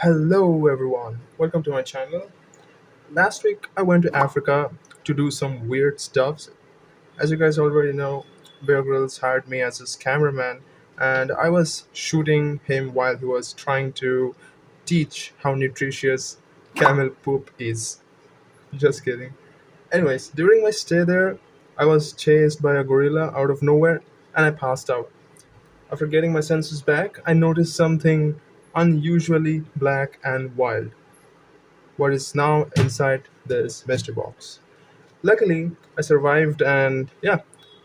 Hello everyone, welcome to my channel. Last week I went to Africa to do some weird stuff. As you guys already know, Bear Grylls hired me as his cameraman and I was shooting him while he was trying to teach how nutritious camel poop is. Just kidding. Anyways, during my stay there, I was chased by a gorilla out of nowhere and I passed out. After getting my senses back, I noticed something unusually black and wild. What is now inside this mystery box. Luckily, I survived and yeah,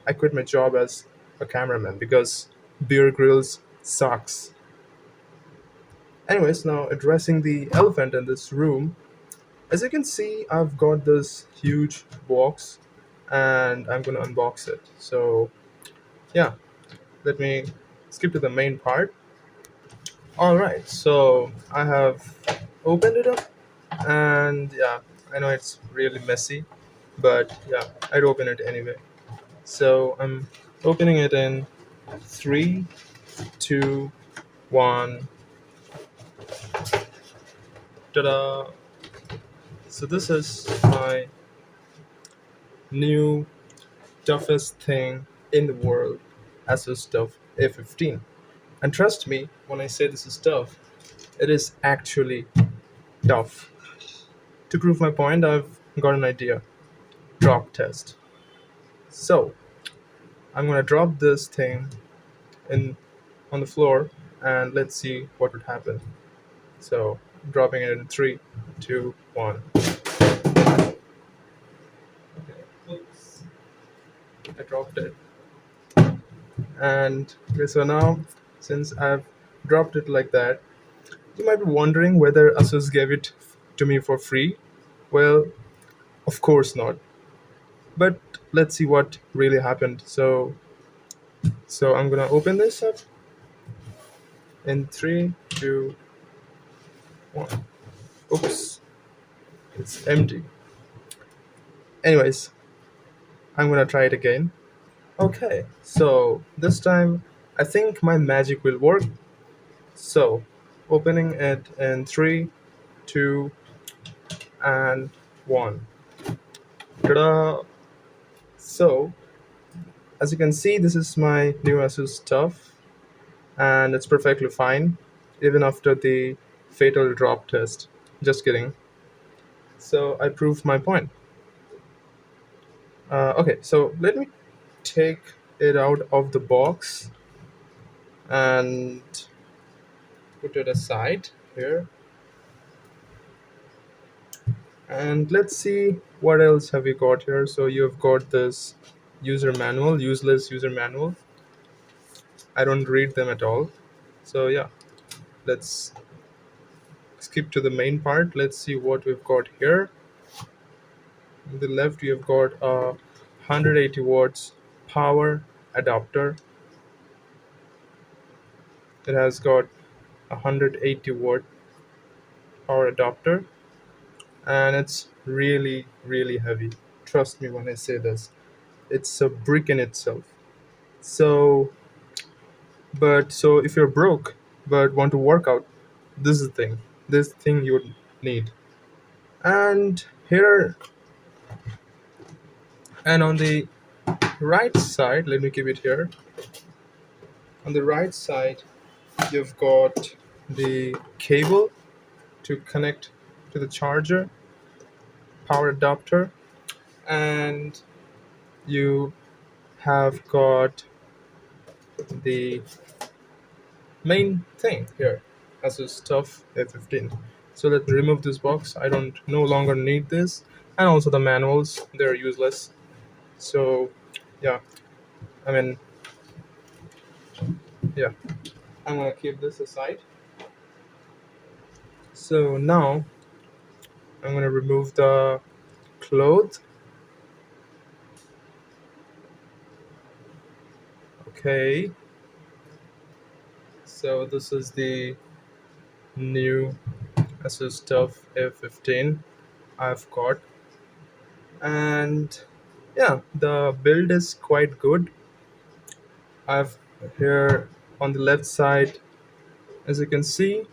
I quit my job as a cameraman because Beer Grylls sucks. Anyways, now addressing the elephant in this room, as you can see, I've got this huge box and I'm gonna unbox it. So yeah, let me skip to the main part. Alright, so I have opened it up and yeah, I know it's really messy, but yeah, I'd open it anyway. So I'm opening it in three, two, one. Ta-da! So this is my new toughest thing in the world, ASUS TUF A15. And trust me, when I say this is tough, it is actually tough. To prove my point, I've got an idea. Drop test. So I'm gonna drop this thing in on the floor and let's see what would happen. So dropping it in three, two, one. Okay. Oops. I dropped it. And okay, so now since I've dropped it like that, you might be wondering whether Asus gave it to me for free. Well, of course not. But let's see what really happened. So I'm gonna open this up in three, two, one. Oops, it's empty. Anyways, I'm gonna try it again. Okay, so this time I think my magic will work. So, opening it in three, two, and one. Ta-da! So, as you can see, this is my new Asus TUF, and it's perfectly fine, even after the fatal drop test. Just kidding. So, I proved my point. Okay, so let me take it out of the box and put it aside here. And let's see what else have you got here. So you've got this user manual, useless user manual. I don't read them at all. So yeah, let's skip to the main part. Let's see what we've got here. On the left, we have got a 180 watts power adapter. It has got a 180 watt power adapter, and it's really heavy. Trust me when I say this. It's a brick in itself. So so if you're broke but want to work out, this is the thing. This thing you would need. And here and on the right side, let me keep it here. On the right side, you've got the cable to connect to the charger, power adapter, and you have got the main thing here as a stuff A15. So let's remove this box. I don't no longer need this, and also the manuals, they're useless. So yeah, I mean, yeah, I'm gonna keep this aside. So now I'm gonna remove the cloth. Okay, so this is the new Asus TUF A15 I've got, and yeah, the build is quite good. I've here on the left side, as you can see,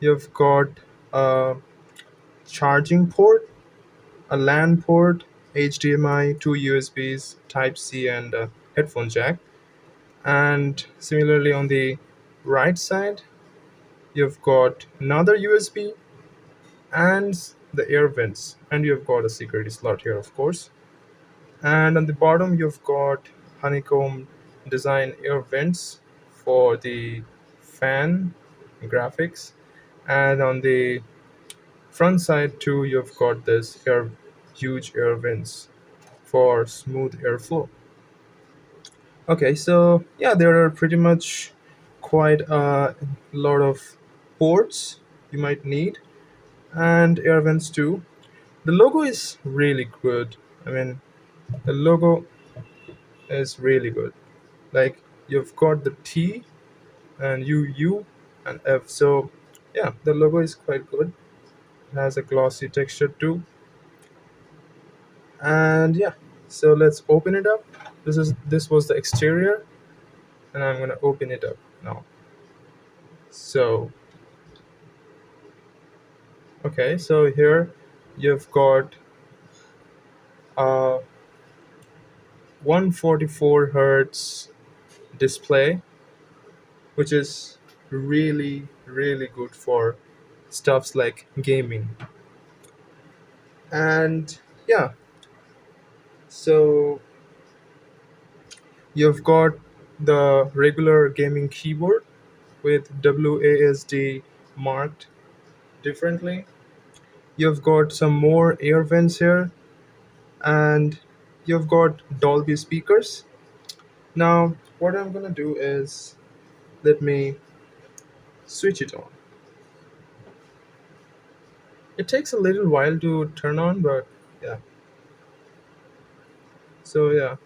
You've got a charging port, a LAN port, HDMI, two USBs, Type C, and a headphone jack. And similarly, on the right side, you've got another USB and the air vents, and you've got a security slot here, of course. And on the bottom, you've got honeycomb design air vents for the fan graphics. And on the front side too, you've got this huge air vents for smooth airflow. Okay, so yeah, there are pretty much quite a lot of ports you might need, and air vents too. The logo is really good. I mean, the logo is really good. Like, you've got the T and U and F. So yeah, the logo is quite good. It has a glossy texture too. And yeah, so let's open it up. This was the exterior, and I'm gonna open it up now. So okay, so here you've got a 144 hertz display, which is really good for stuffs like gaming. And yeah, so you've got the regular gaming keyboard with WASD marked differently. You've got some more air vents here, and you've got Dolby speakers. Now, what I'm gonna do is let me switch it on. It takes a little while to turn on, but yeah. So yeah,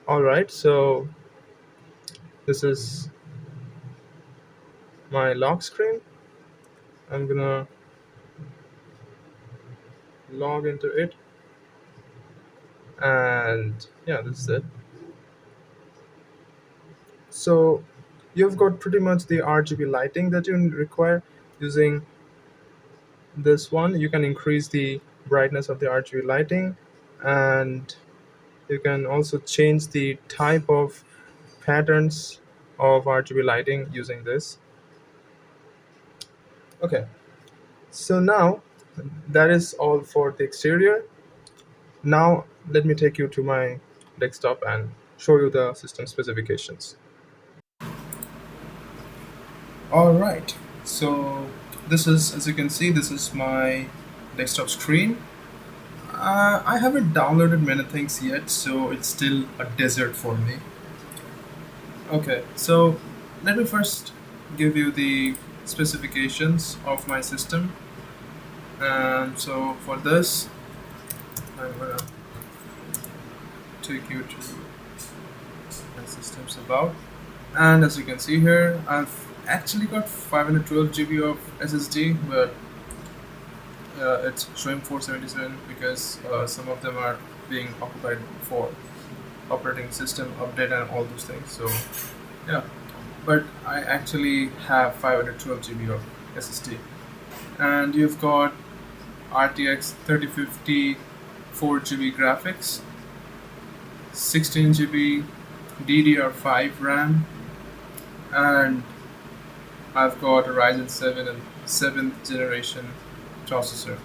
all right. So this is my lock screen. I'm gonna log into it, and yeah, this is it. So you've got pretty much the RGB lighting that you require. Using this one, you can increase the brightness of the RGB lighting, and you can also change the type of patterns of RGB lighting using this. Okay, so now that is all for the exterior. Now let me take you to my desktop and show you the system specifications. All right, so this is, as you can see, this is my desktop screen. I haven't downloaded many things yet, so it's still a desert for me. Okay, so let me first give you the specifications of my system. And so for this, I'm gonna take you to my system's about. And as you can see here, I've actually got 512 GB of SSD, but it's showing 477 because some of them are being occupied for operating system update and all those things. So yeah, but I actually have 512 GB of SSD. And you've got RTX 3050 4 GB graphics, 16 GB DDR5 RAM, and I've got a Ryzen 7 and 7th generation processor.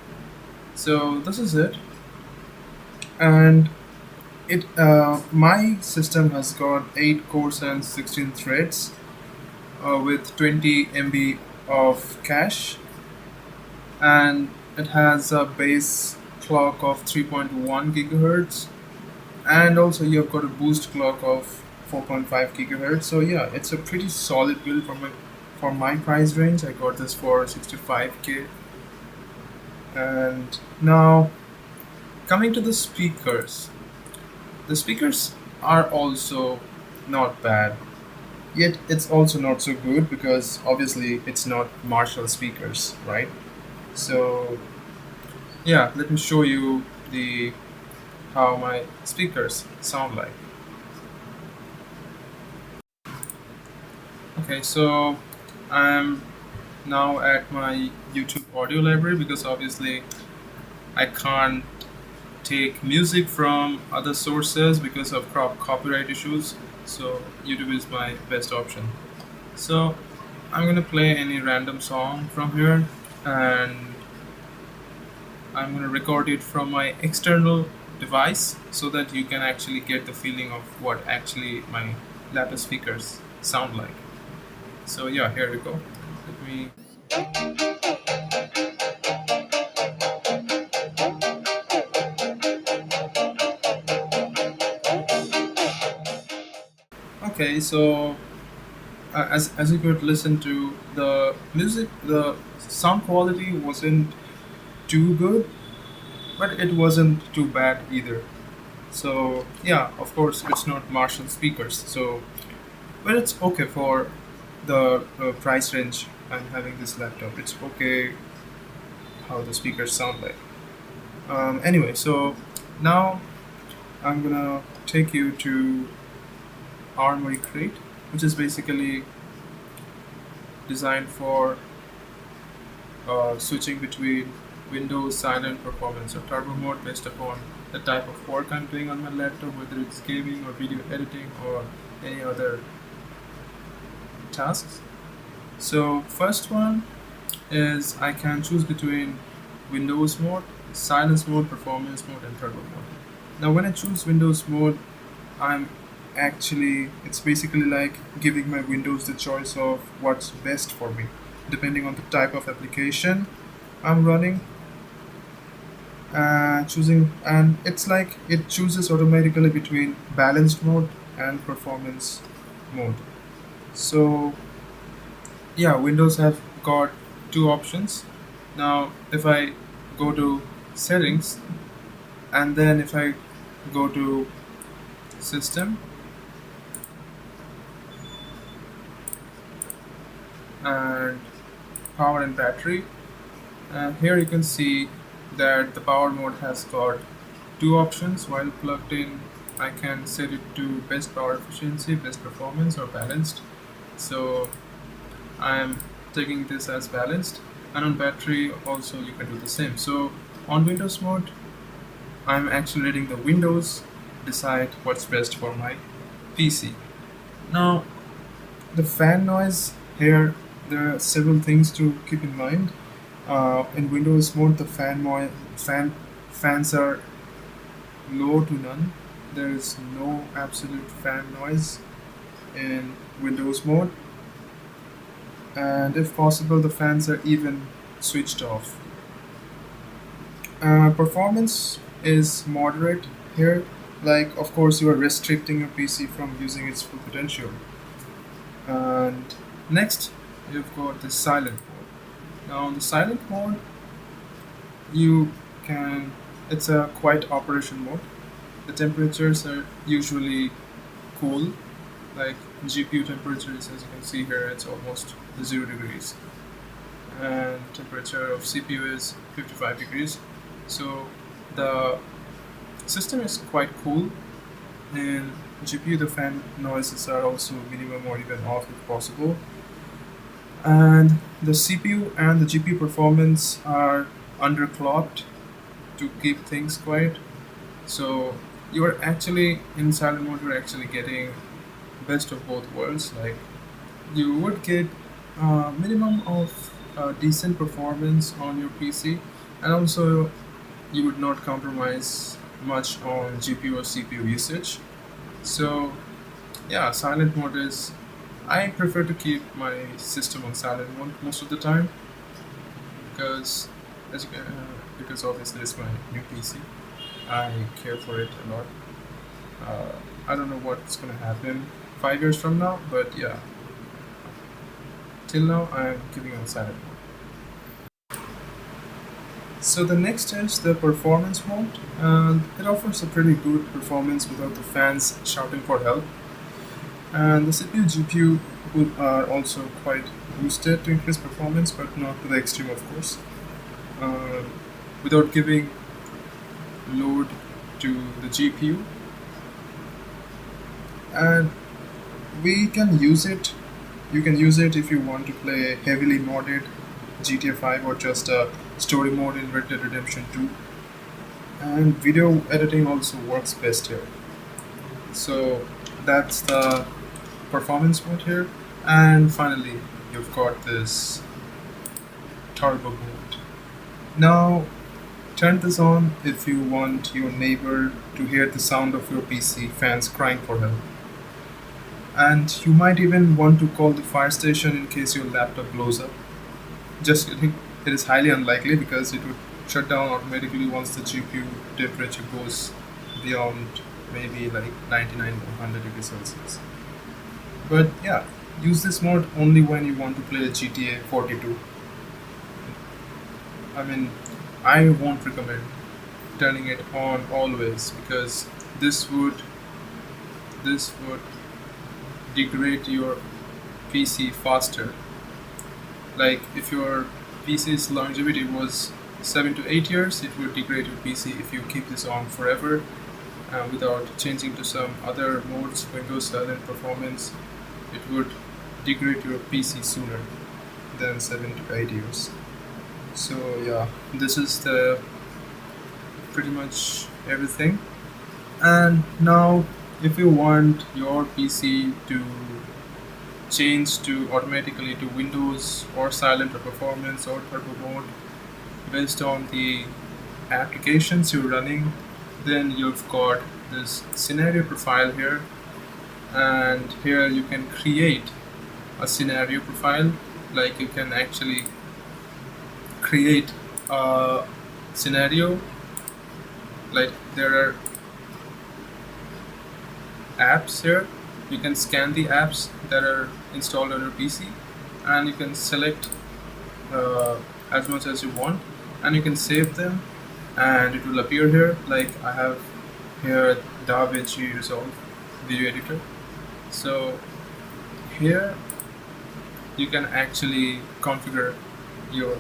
So this is it, and it my system has got 8 cores and 16 threads with 20 MB of cache, and it has a base clock of 3.1 gigahertz, and also you've got a boost clock of 4.5 gigahertz. So yeah, it's a pretty solid build for my price range. I got this for 65K. And now, coming to the speakers are also not bad, yet it's also not so good because obviously it's not Marshall speakers, right? So yeah, let me show you the how my speakers sound like. Okay, so I'm now at my YouTube audio library because obviously I can't take music from other sources because of copyright issues. So YouTube is my best option. So I'm gonna play any random song from here, and I'm gonna record it from my external device so that you can actually get the feeling of what actually my laptop speakers sound like. So yeah, here we go. Let me. Okay, so as you could listen to the music, the sound quality wasn't too good, but it wasn't too bad either. So yeah, of course it's not Marshall speakers. So but it's okay for the price range I'm having this laptop. It's okay how the speakers sound like. Anyway, so now I'm gonna take you to Armory Crate, which is basically designed for switching between Windows, silent, performance, or turbo mode based upon the type of work I'm doing on my laptop, whether it's gaming or video editing or any other tasks. So first one is I can choose between Windows mode, silence mode, performance mode, and turbo mode. Now when I choose Windows mode, I'm actually it's basically like giving my Windows the choice of what's best for me, depending on the type of application I'm running. Choosing and it's like it chooses automatically between balanced mode and performance mode. So yeah, Windows have got two options. Now if I go to settings and then if I go to system and power and battery, here you can see that the power mode has got two options. While plugged in, I can set it to best power efficiency, best performance, or balanced. So I'm taking this as balanced, and on battery also you can do the same. So on Windows mode, I'm actually letting the Windows decide what's best for my PC. Now the fan noise here, there are several things to keep in mind. In Windows mode, the fans are low to none. There is no absolute fan noise in Windows mode, and if possible, the fans are even switched off. Performance is moderate here. Like, of course, you are restricting your PC from using its full potential. And next, you've got the silent mode. Now, on the silent mode, you can it's a quiet operation mode. The temperatures are usually cool, like GPU temperatures, as you can see here, it's almost 0 degrees, and temperature of CPU is 55 degrees. So the system is quite cool. In GPU, the fan noises are also minimum or even off if possible, and the CPU and the GPU performance are underclocked to keep things quiet. So you're actually in silent mode. You're actually getting best of both worlds. Like you would get minimum of decent performance on your PC, and also you would not compromise much on GPU or CPU usage. So yeah, silent mode is. I prefer to keep my system on silent mode most of the time because because obviously it's my new PC. I care for it a lot. I don't know what's gonna happen 5 years from now, but yeah, till now I'm keeping it on silent mode. So the next is the performance mode, and it offers a pretty good performance without the fans shouting for help. And the CPU GPU are also quite boosted to increase performance, but not to the extreme, of course. Uh, Without giving load to the GPU, and we can use it You can use it if you want to play heavily modded GTA 5 or just a story mode in Red Dead Redemption 2. And video editing also works best here. So that's the performance mode here. And finally, you've got this turbo mode. Now, turn this on if you want your neighbor to hear the sound of your PC fans crying for help. And you might even want to call the fire station in case your laptop blows up. Just kidding. It is highly unlikely because it would shut down automatically once the GPU temperature goes beyond maybe like 99 or 100 degrees Celsius. But yeah, use this mode only when you want to play GTA 42. I mean, I won't recommend turning it on always because this would degrade your PC faster. Like if your PC's longevity was 7 to 8 years, it would degrade your PC if you keep this on forever without changing to some other modes, Windows silent performance. It would degrade your PC sooner than 7 to 8 years. So yeah, this is the pretty much everything. And now if you want your PC to change to automatically to Windows or silent or performance or turbo mode based on the applications you're running, then you've got this scenario profile here, and here you can create a scenario profile. Like you can actually create a scenario, like there are apps here. You can scan the apps that are installed on your PC, and you can select as much as you want, and you can save them, and it will appear here. Like I have here DaVinci Resolve video editor. So here you can actually configure your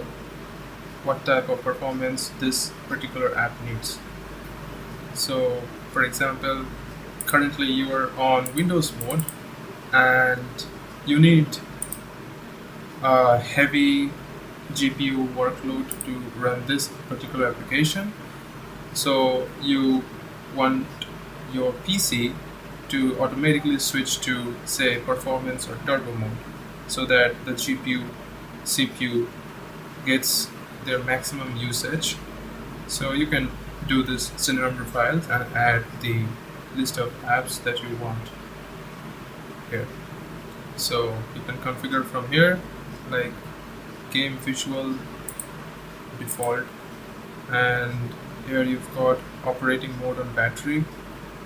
what type of performance this particular app needs. So for example, currently you are on Windows mode and you need a heavy GPU workload to run this particular application. So you want your PC to automatically switch to say performance or turbo mode so that the GPU CPU gets their maximum usage. So you can do this scenario profile and add the list of apps that you want here. So you can configure from here, like game visual default, and here you've got operating mode on battery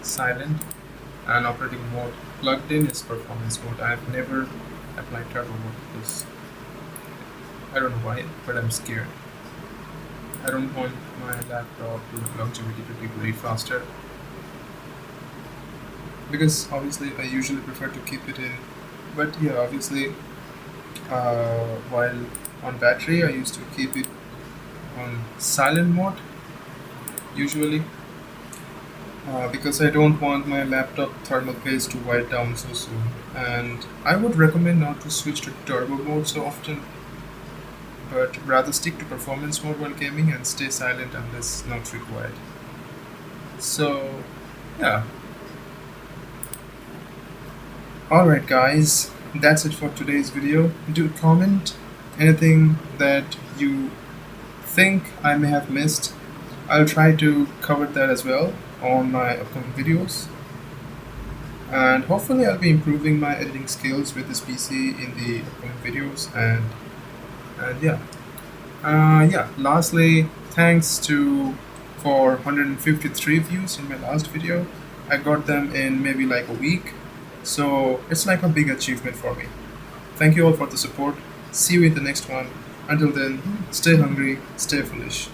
silent, and operating mode plugged in is performance mode. I've never applied turbo mode because I don't know why, but I'm scared. I don't want my laptop longevity to degrade faster, because obviously I usually prefer to keep it in. But yeah, obviously, while on battery, I used to keep it on silent mode usually, because I don't want my laptop thermal paste to wipe down so soon. And I would recommend not to switch to turbo mode so often, but rather stick to performance mode while gaming and stay silent unless not required. So yeah, alright guys, that's it for today's video. Do comment anything that you think I may have missed. I'll try to cover that as well on my upcoming videos. And hopefully I'll be improving my editing skills with this PC in the upcoming videos. And yeah. Lastly, thanks to for 153 views in my last video. I got them in maybe like a week. So it's like a big achievement for me. Thank you all for the support. See you in the next one. Until then, stay hungry, stay foolish.